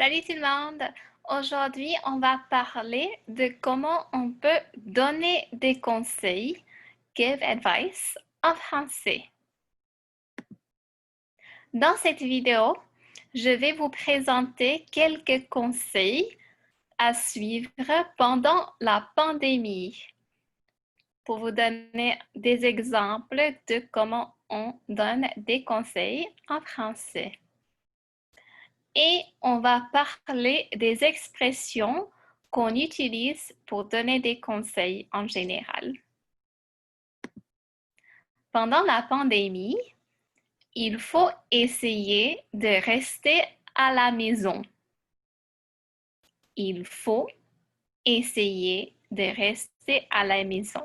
Salut tout le monde! Aujourd'hui, on va parler de comment on peut donner des conseils, give advice, en français. Dans cette vidéo, je vais vous présenter quelques conseils à suivre pendant la pandémie pour vous donner des exemples de comment on donne des conseils en français. Et on va parler des expressions qu'on utilise pour donner des conseils en général. Pendant la pandémie, il faut essayer de rester à la maison. Il faut essayer de rester à la maison,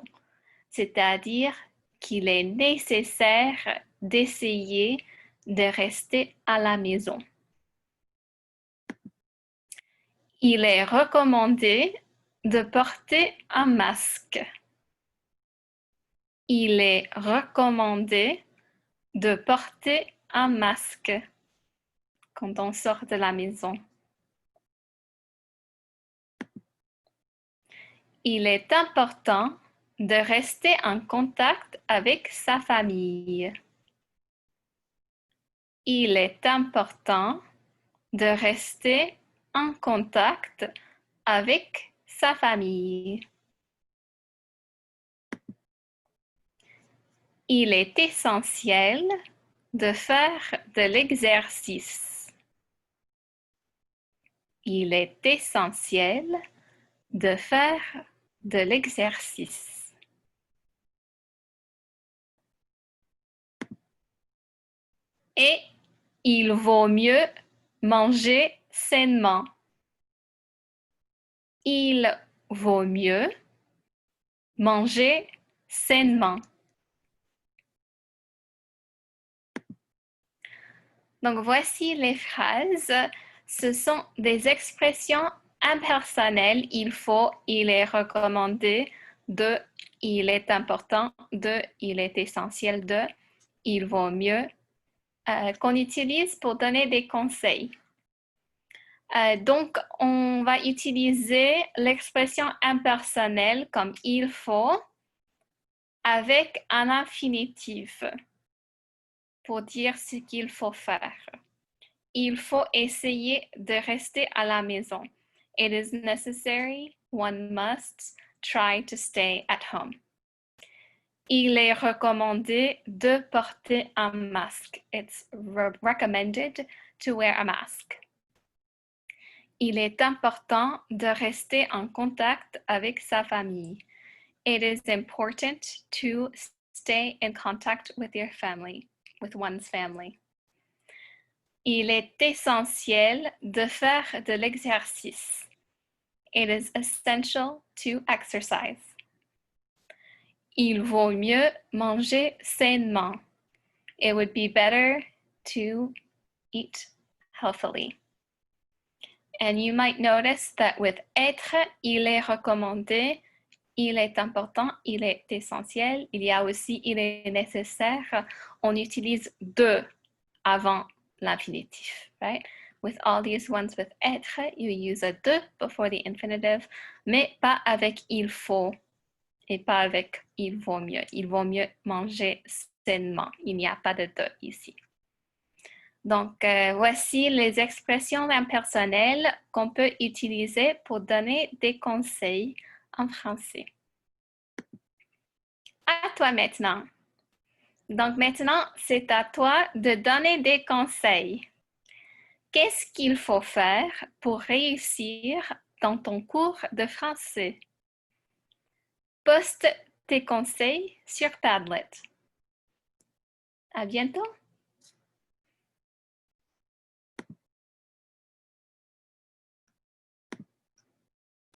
c'est-à-dire qu'il est nécessaire d'essayer de rester à la maison. Il est recommandé de porter un masque. Il est recommandé de porter un masque quand on sort de la maison. Il est important de rester en contact avec sa famille. Il est important de rester en contact avec sa famille. Il est essentiel de faire de l'exercice. Il est essentiel de faire de l'exercice. Et il vaut mieux manger sainement. Il vaut mieux manger sainement. Donc, voici les phrases. Ce sont des expressions impersonnelles. Il faut, il est recommandé, de, il est important, de, il est essentiel, de, il vaut mieux, qu'on utilise pour donner des conseils. Donc, on va utiliser l'expression impersonnelle comme il faut avec un infinitif pour dire ce qu'il faut faire. Il faut essayer de rester à la maison. It is necessary, one must try to stay at home. Il est recommandé de porter un masque. It's recommended to wear a mask. Il est important de rester en contact avec sa famille. It is important to stay in contact with your family, with one's family. Il est essentiel de faire de l'exercice. It is essential to exercise. Il vaut mieux manger sainement. It would be better to eat healthily. And you might notice that with être, il est recommandé, il est important, il est essentiel. Il y a aussi il est nécessaire. On utilise de avant l'infinitif, right? With all these ones with être, you use a de before the infinitive, mais pas avec il faut et pas avec il vaut mieux. Il vaut mieux manger sainement. Il n'y a pas de ici. Donc, voici les expressions impersonnelles qu'on peut utiliser pour donner des conseils en français. À toi maintenant. Donc maintenant, c'est à toi de donner des conseils. Qu'est-ce qu'il faut faire pour réussir dans ton cours de français? Poste tes conseils sur Padlet. À bientôt!